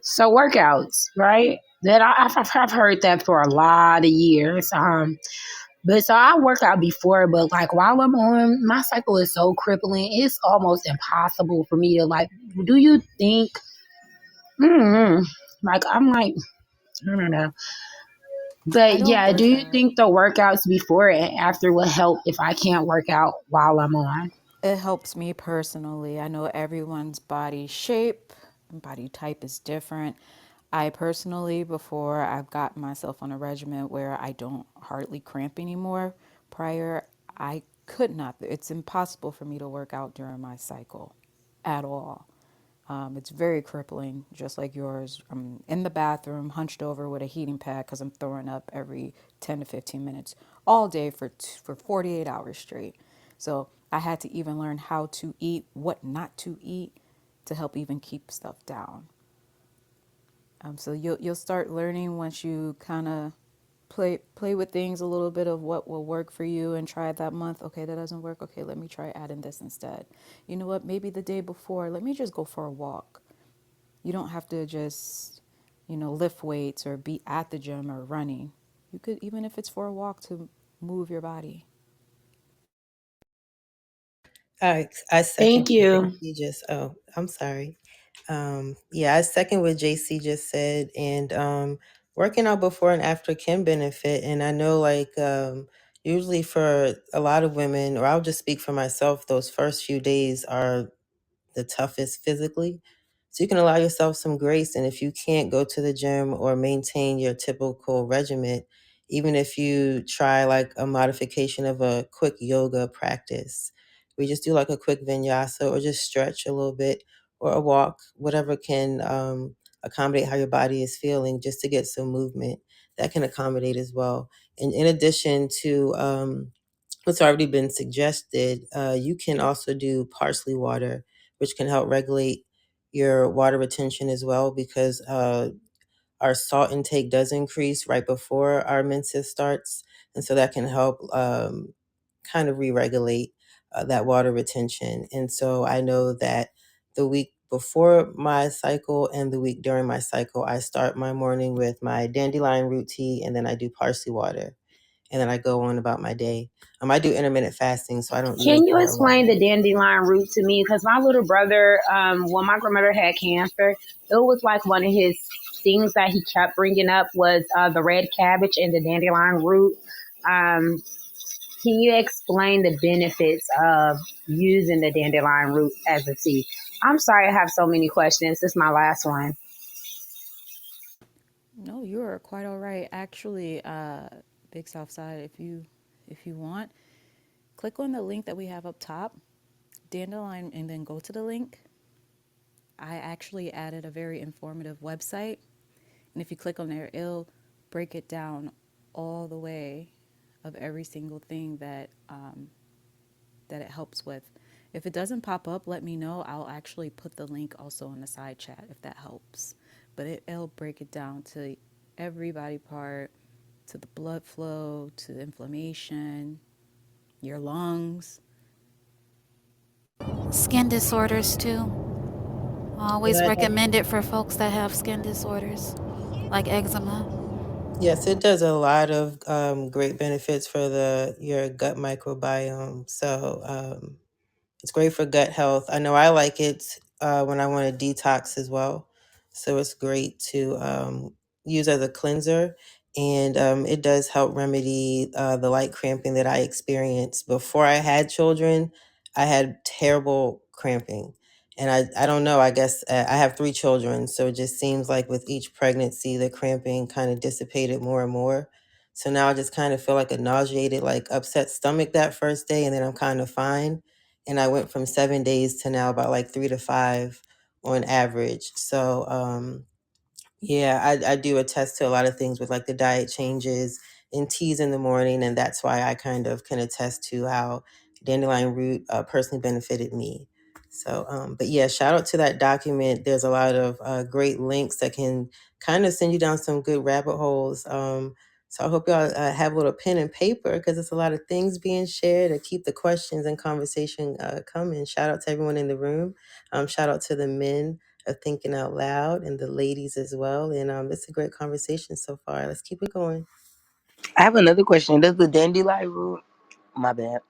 So workouts, right? I've heard that for a lot of years. But so I work out before, but like while I'm on, my cycle is so crippling. It's almost impossible for me to like. Do you think? Mm, like I'm like I don't know. I But don't yeah, do work you out. think the workouts before and after will help if I can't work out while I'm on? It helps me personally. I know everyone's body shape, body type is different. I personally, before I've got myself on a regimen where I don't hardly cramp anymore, prior, I could not. It's impossible for me to work out during my cycle at all. It's very crippling, just like yours. I'm in the bathroom, hunched over with a heating pad because I'm throwing up every 10 to 15 minutes all day for 48 hours straight. So I had to even learn how to eat, what not to eat to help even keep stuff down. So you'll start learning once you kind of play with things a little bit of what will work for you and try it that month. Okay, that doesn't work. Okay, let me try adding this instead. You know what? Maybe the day before, let me just go for a walk. You don't have to just, lift weights or be at the gym or running. You could, even if it's for a walk, to move your body. I second Thank what you. JC just. Oh, I'm sorry. Yeah, I second what JC just said, and working out before and after can benefit. And I know, like, usually for a lot of women, or I'll just speak for myself, those first few days are the toughest physically. So you can allow yourself some grace. And if you can't go to the gym or maintain your typical regimen, even if you try like a modification of a quick yoga practice, we just do like a quick vinyasa or just stretch a little bit or a walk, whatever can accommodate how your body is feeling, just to get some movement that can accommodate as well. And in addition to what's already been suggested, you can also do parsley water, which can help regulate your water retention as well, because our salt intake does increase right before our menses starts. And so that can help kind of re-regulate that water retention. And so I know that the week before my cycle and the week during my cycle, I start my morning with my dandelion root tea, and then I do parsley water, and then I go on about my day. I do intermittent fasting, so I don't eat as Can you a lot. explain the dandelion root to me? Because my little brother, when my grandmother had cancer, it was like one of his things that he kept bringing up was the red cabbage and the dandelion root. Um, can you explain the benefits of using the dandelion root as a tea? I'm sorry, I have so many questions. This is my last one. No, you are quite all right. Actually, Big South Side, if you want, click on the link that we have up top, Dandelion, and then go to the link. I actually added a very informative website, and if you click on there, it'll break it down all the way of every single thing that it helps with. If it doesn't pop up, let me know. I'll actually put the link also in the side chat if that helps. But it'll break it down to every body part, to the blood flow, to inflammation, your lungs. Skin disorders too. I always Yeah, recommend it for folks that have skin disorders, like eczema. yes, it does a lot of great benefits for the your gut microbiome. So it's great for gut health. I know I like it when I want to detox as well. So it's great to use as a cleanser. And it does help remedy the light cramping that I experienced before I had children. I had terrible cramping. And I don't know, I guess I have three children. So it just seems like with each pregnancy, the cramping kind of dissipated more and more. So now I just kind of feel like a nauseated, like upset stomach that first day. And then I'm kind of fine, and I went from 7 days to now about like 3 to 5 on average. So yeah, I do attest to a lot of things with like the diet changes and teas in the morning, and that's why I kind of can attest to how dandelion root personally benefited me. So, but yeah, shout out to that document. There's a lot of great links that can kind of send you down some good rabbit holes. So I hope y'all have a little pen and paper, because it's a lot of things being shared to keep the questions and conversation coming. Shout out to everyone in the room. Shout out to the men of thinking out loud, and the ladies as well. And it's a great conversation so far. Let's keep it going. I have another question. Does the dandelion root? My bad.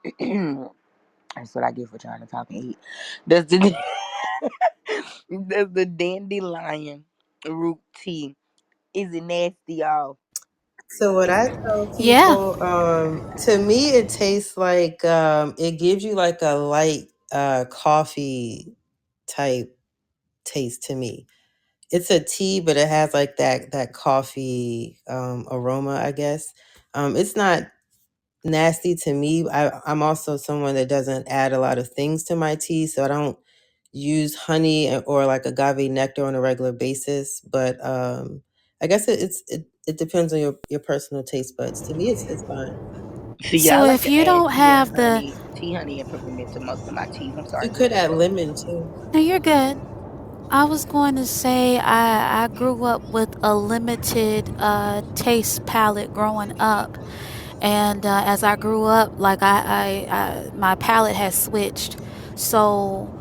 That's what I get for trying to talk and eat. Does the does the dandelion root tea, is it nasty, y'all? So what I tell Yeah. people, to me, it tastes like it gives you like a light coffee type taste to me. It's a tea, but it has like that coffee aroma, I guess. It's not nasty to me. I'm also someone that doesn't add a lot of things to my tea, so I don't use honey or like agave nectar on a regular basis. But I guess it depends on your personal taste buds. To me, it's fine. See, yeah, I So like if to you add don't have the, tea, honey, and peppermint to most of my teas. I'm You sorry, could Ruth. add lemon too. no, you're good. I was going to say I grew up with a limited taste palette growing up, and as I grew up, like my palate has switched. So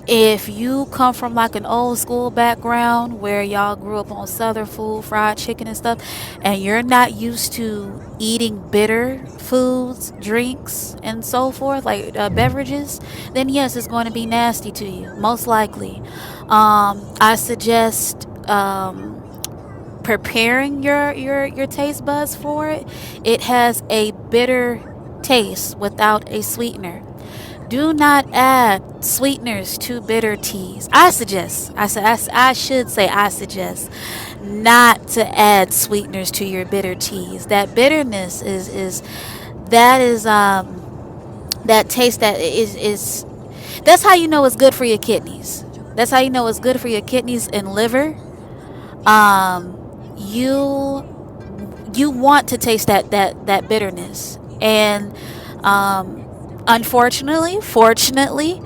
if you come from like an old school background where y'all grew up on southern food, fried chicken and stuff, and you're not used to eating bitter foods, drinks, and so forth, like beverages, then yes, it's going to be nasty to you, most likely. I suggest preparing your taste buds for it. It has a bitter taste without a sweetener. Do not add sweeteners to bitter teas. I suggest, I should say, I suggest not to add sweeteners to your bitter teas. That bitterness that is that taste that is that's how you know it's good for your kidneys. That's how you know it's good for your kidneys and liver. Um, you you want to taste that bitterness, and um, unfortunately, fortunately,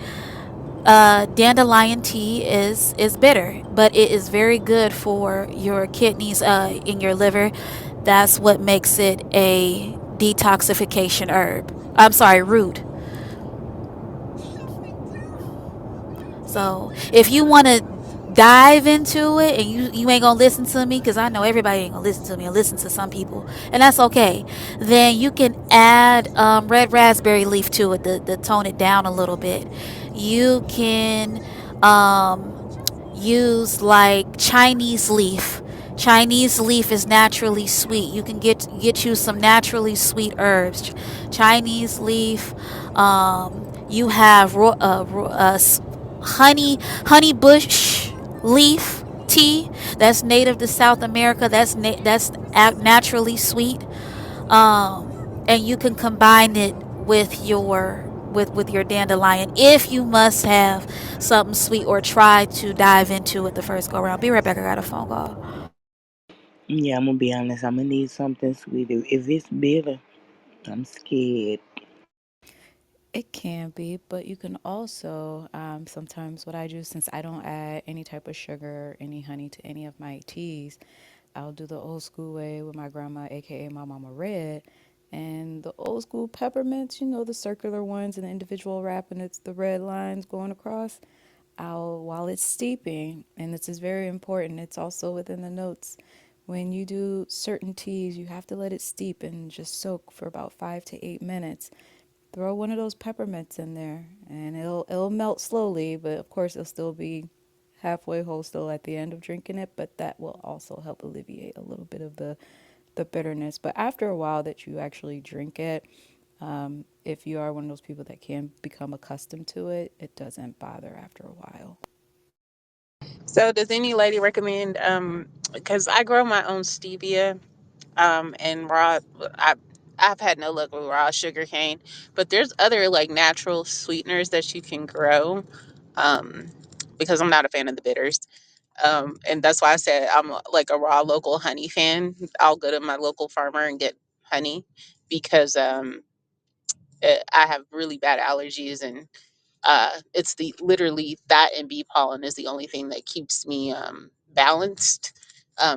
dandelion tea is bitter, but it is very good for your kidneys, in your liver. That's what makes it a detoxification herb. I'm sorry, root. So if you want to dive into it, and you ain't gonna listen to me, because I know everybody ain't gonna listen to me and listen to some people, and that's okay, then you can add red raspberry leaf to it to tone it down a little bit. You can um, use like Chinese leaf. Chinese leaf is naturally sweet. You can get you some naturally sweet herbs. Chinese leaf. You have honey bush leaf tea that's native to South America. That's naturally sweet. And you can combine it with your dandelion if you must have something sweet, or try to dive into it the first go around. Be right back. I got a phone call. Yeah, I'm gonna be honest. I'm gonna need something sweet. If it's bitter, I'm scared. It can be, but you can also, sometimes what I do, since I don't add any type of sugar or any honey to any of my teas, I'll do the old school way with my grandma, aka my mama Red. And the old school peppermints, the circular ones and the individual wrap, and it's the red lines going across. While it's steeping, and this is very important, it's also within the notes. When you do certain teas, you have to let it steep and just soak for about 5 to 8 minutes. Throw one of those peppermints in there, and it'll melt slowly, but of course it'll still be halfway whole still at the end of drinking it. But that will also help alleviate a little bit of the bitterness. But after a while that you actually drink it, if you are one of those people that can become accustomed to it, it doesn't bother after a while. So, does any lady recommend? Because I grow my own stevia, and raw. I I've had no luck with raw sugar cane, but there's other like natural sweeteners that you can grow. Um, because I'm not a fan of the bitters. And that's why I said I'm like a raw local honey fan. I'll go to my local farmer and get honey because I have really bad allergies, and it's the literally that and bee pollen is the only thing that keeps me balanced,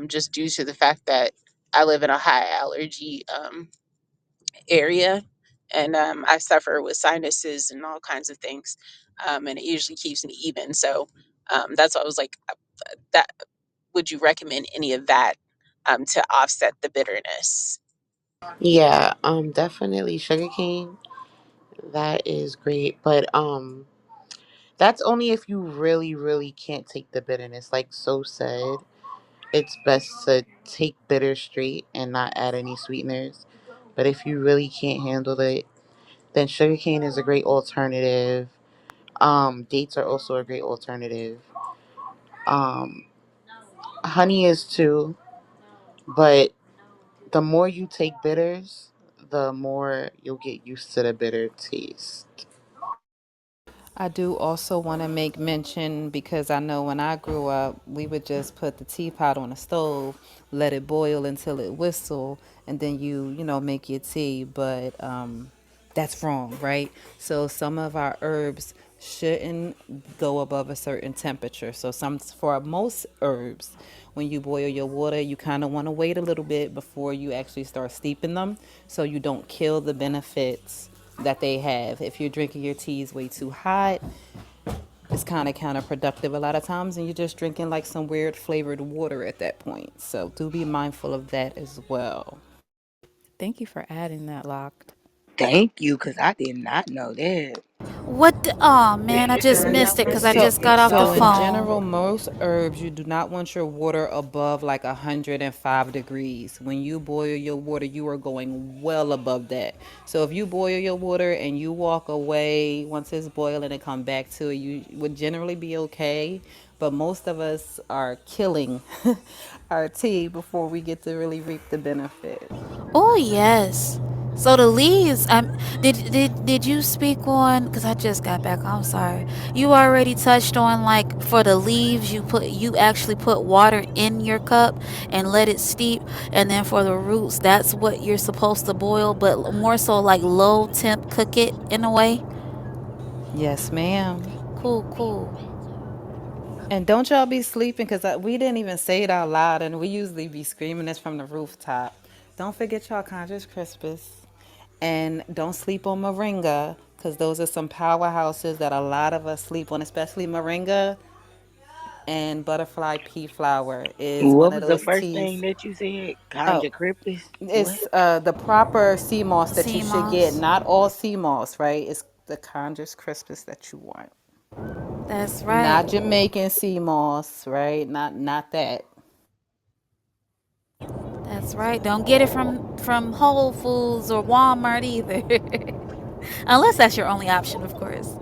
just due to the fact that I live in a high allergy area, and I suffer with sinuses and all kinds of things, and it usually keeps me even. So that's why I was like, that would you recommend any of that to offset the bitterness? Yeah, definitely sugarcane. That is great, but that's only if you really, really can't take the bitterness. Like So said, it's best to take bitter straight and not add any sweeteners. But if you really can't handle it, then sugarcane is a great alternative. Dates are also a great alternative. Um, honey is too, but the more you take bitters, the more you'll get used to the bitter taste. I do also want to make mention because I know when I grew up, we would just put the teapot on the stove, let it boil until it whistle, and then you make your tea. But that's wrong, right? So some of our herbs shouldn't go above a certain temperature. So for most herbs, when you boil your water, you kind of want to wait a little bit before you actually start steeping them, so you don't kill the benefits that they have. If you're drinking your teas way too hot, it's kind of counterproductive a lot of times, and you're just drinking like some weird flavored water at that point. So do be mindful of that as well. Thank you for adding that, Locked. Thank you, because I did not know that. Oh man, I just missed it because I So, just got off the so in phone. general, most herbs you do not want your water above like 105 degrees. When you boil your water, you are going well above that. So if you boil your water and you walk away once it's boiling and come back to it, you would generally be okay. But most of us are killing our tea before we get to really reap the benefit. Oh yes. So the leaves. Did you speak on? Because I just got back. I'm sorry. You already touched on like for the leaves, you actually put water in your cup and let it steep, and then for the roots, that's what you're supposed to boil, but more so like low temp cook it in a way. Yes, ma'am. Cool, cool. And don't y'all be sleeping because we didn't even say it out loud, and we usually be screaming this from the rooftop. Don't forget y'all conscious Crispus. And don't sleep on moringa because those are some powerhouses that a lot of us sleep on, especially moringa and butterfly pea flower is What one of was the those first teas. thing that you said? Oh, Conja Crippus? What? it's the proper sea moss that you Sea should get. moss. Not all sea moss, right? It's the Conjures Crispus that you want. That's right. Not Jamaican sea moss, right? Not that. That's right. Don't get it from Whole Foods or Walmart either. Unless that's your only option, of course.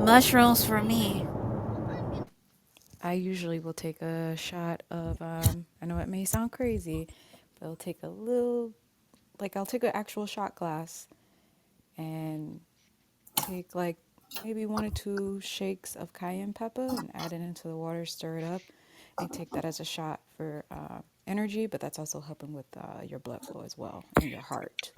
Mushrooms for me. I usually will take a shot of, I know it may sound crazy, but I'll take a little, like, I'll take an actual shot glass and take, like, maybe 1 or 2 shakes of cayenne pepper and add it into the water, stir it up, and take that as a shot for energy, but that's also helping with your blood flow as well and your heart.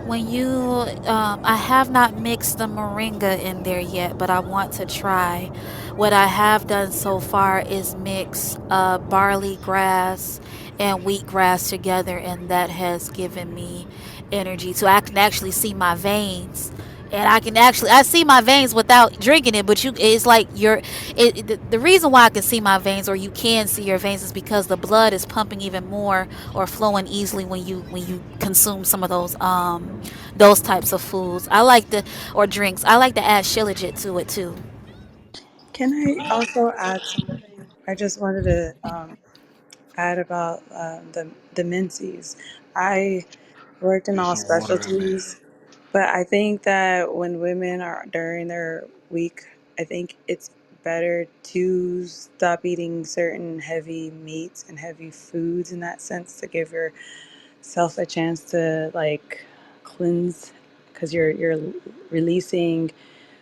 When you, I have not mixed the moringa in there yet, but I want to try. What I have done so far is mix barley grass and wheatgrass together, and that has given me energy. So I can actually see my veins, and I see my veins without drinking it. But it's like the reason why I can see my veins, or you can see your veins, is because the blood is pumping even more or flowing easily when you consume some of those types of foods. I like to or drinks. I like to add shilajit to it too. Can I also add something? I just wanted to add about the menses. I worked in all Some water in there. specialties, but I think that when women are during their week, I think it's better to stop eating certain heavy meats and heavy foods in that sense to give yourself a chance to like cleanse because you're releasing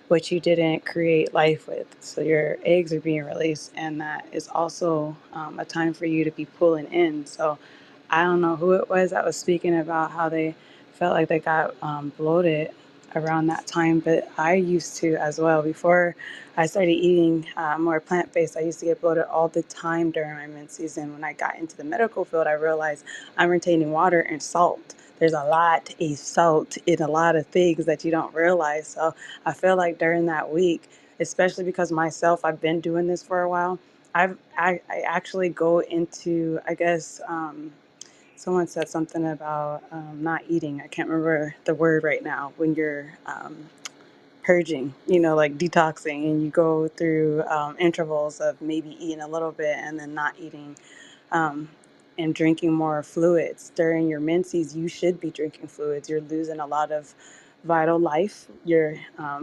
what you didn't create life with. So your eggs are being released, and that is also a time for you to be pulling in. So I don't know who it was that was speaking about how they felt like they got bloated around that time, but I used to as well. Before I started eating more plant based, I used to get bloated all the time during my mid season. When I got into the medical field, I realized I'm retaining water and salt. There's a lot of salt in a lot of things that you don't realize. So I feel like during that week, especially because myself, I've been doing this for a while. I actually go into, I guess, someone said something about not eating. I can't remember the word right now. When you're purging, like detoxing, and you go through intervals of maybe eating a little bit and then not eating, um, and drinking more fluids during your menses. You should be drinking fluids. You're losing a lot of vital life. Your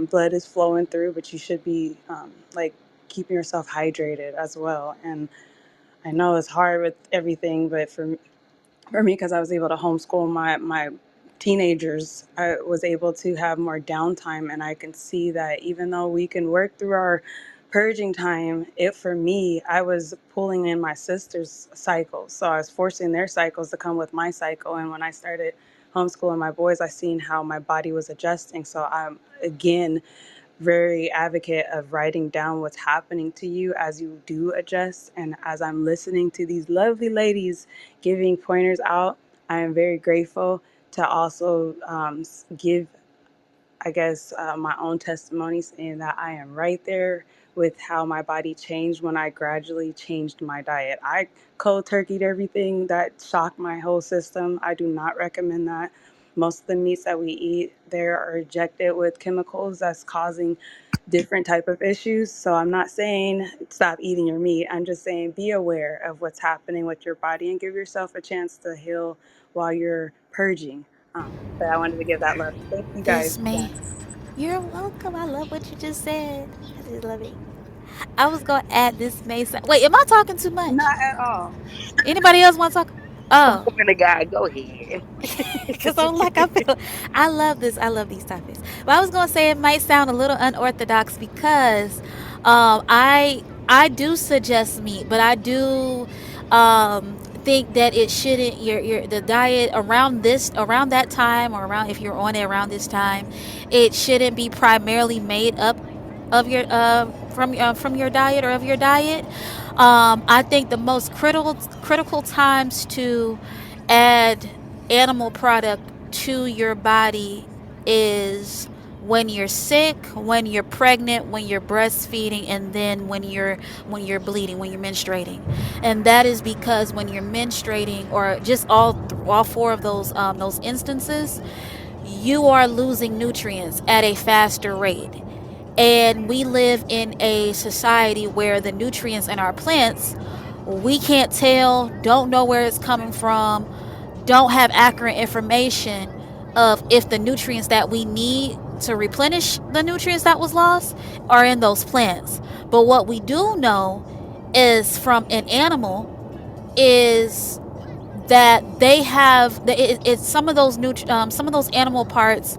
blood is flowing through, but you should be like keeping yourself hydrated as well. And I know it's hard with everything, but for me, because I was able to homeschool my teenagers, I was able to have more downtime, and I can see that even though we can work through our purging time, it for me, I was pulling in my sister's cycles, so I was forcing their cycles to come with my cycle. And when I started homeschooling my boys, I seen how my body was adjusting. So I'm again very advocate of writing down what's happening to you as you do adjust. And as I'm listening to these lovely ladies giving pointers out, I am very grateful to also give, I guess, my own testimony saying that I am right there with how my body changed when I gradually changed my diet. I cold turkeyed everything that shocked my whole system. I do not recommend that. Most of the meats that we eat, they are injected with chemicals that's causing different type of issues. So I'm not saying stop eating your meat. I'm just saying be aware of what's happening with your body and give yourself a chance to heal while you're purging. But I wanted to give that love. Thank you guys This again. may. You're welcome. I love what you just said. I just love it. I was gonna add this may sound. Wait, am I talking too much? Not at all. Anybody else want to talk? Oh, Woman of God, go ahead. because I'm like, I feel, I love this. I love these topics. But I was gonna say it might sound a little unorthodox because, I do suggest meat, but I do, think that it shouldn't your the diet around that time, or around if you're on it around this time, it shouldn't be primarily made up of your from your diet or of your diet. I think the most critical times to add animal product to your body is when you're sick, when you're pregnant, when you're breastfeeding, and then when you're bleeding, when you're menstruating. And that is because when you're menstruating, or just all four of those instances, you are losing nutrients at a faster rate. And we live in a society where the nutrients in our plants, we can't tell, don't know where it's coming from, don't have accurate information of if the nutrients that we need to replenish the nutrients that was lost are in those plants. But what we do know is from an animal is that they have it's some of those animal parts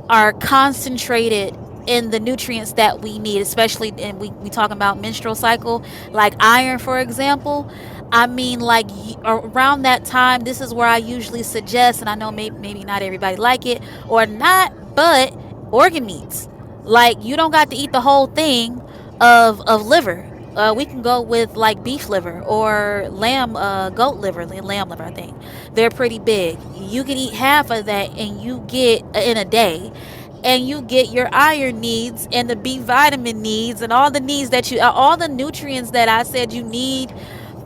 are concentrated in the nutrients that we need, especially, and we talking about menstrual cycle, like iron, for example. I mean, like, around that time, this is where I usually suggest, and I know maybe not everybody like it or not, but organ meats. Like, you don't got to eat the whole thing of liver. We can go with like beef liver or goat liver, lamb liver. I think they're pretty big. You can eat half of that, and you get in a day, and you get your iron needs and the B vitamin needs and all the needs that all the nutrients that I said you need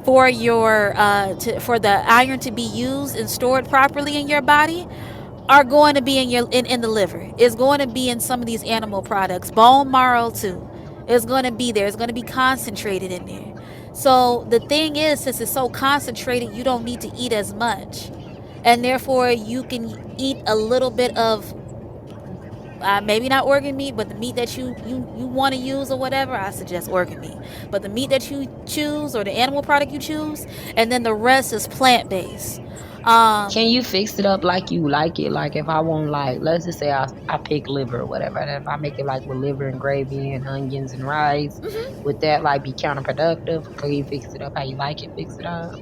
for for the iron to be used and stored properly in your body are going to be in the liver. It's going to be in some of these animal products. Bone marrow too. It's going to be there. It's going to be concentrated in there. So the thing is, since it's so concentrated, you don't need to eat as much. And therefore you can eat a little bit of maybe not organ meat, but the meat that you want to use or whatever. I suggest organ meat. But the meat that you choose or the animal product you choose, and then the rest is plant based. Can Um, you fix it up like you like it? Like if I want, like, let's just say I pick liver or whatever, and if I make it like with liver and gravy and onions and rice, would that like be counterproductive? Can you fix it up how you like it? Fix it up.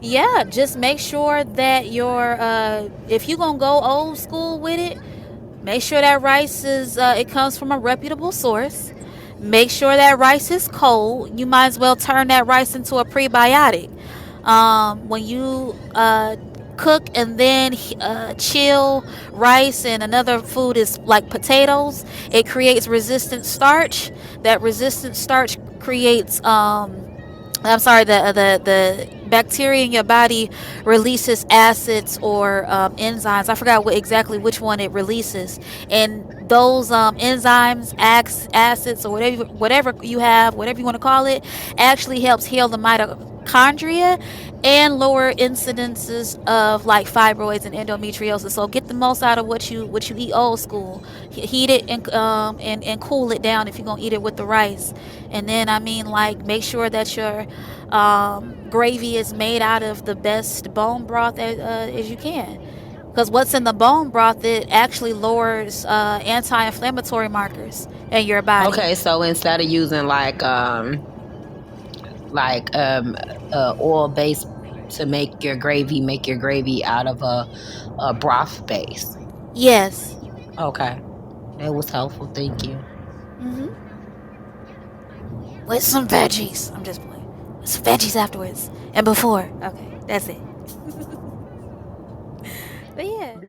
yeah, just make sure that if you gonna go old school with it, make sure that rice is it comes from a reputable source. Make sure that rice is cold. You might as well turn that rice into a prebiotic. When you cook and then chill rice, and another food is like potatoes, it creates resistant starch. That resistant starch creates I'm sorry, the bacteria in your body releases acids or enzymes. I forgot exactly which one it releases, and those enzymes, acids, or whatever you have, whatever you want to call it, actually helps heal the mitochondria and lower incidences of like fibroids and endometriosis. So get the most out of what you eat old school. Heat it and cool it down if you're gonna eat it with the rice. And then I mean, like, make sure that your gravy is made out of the best bone broth as you can, because what's in the bone broth, it actually lowers anti-inflammatory markers in your body. Okay, so instead of using like oil base to make your gravy out of a broth base. Yes. Okay, that was helpful. Thank you. Hmm. With some veggies. I'm just playing. With some veggies afterwards and before. Okay, that's it. But yeah.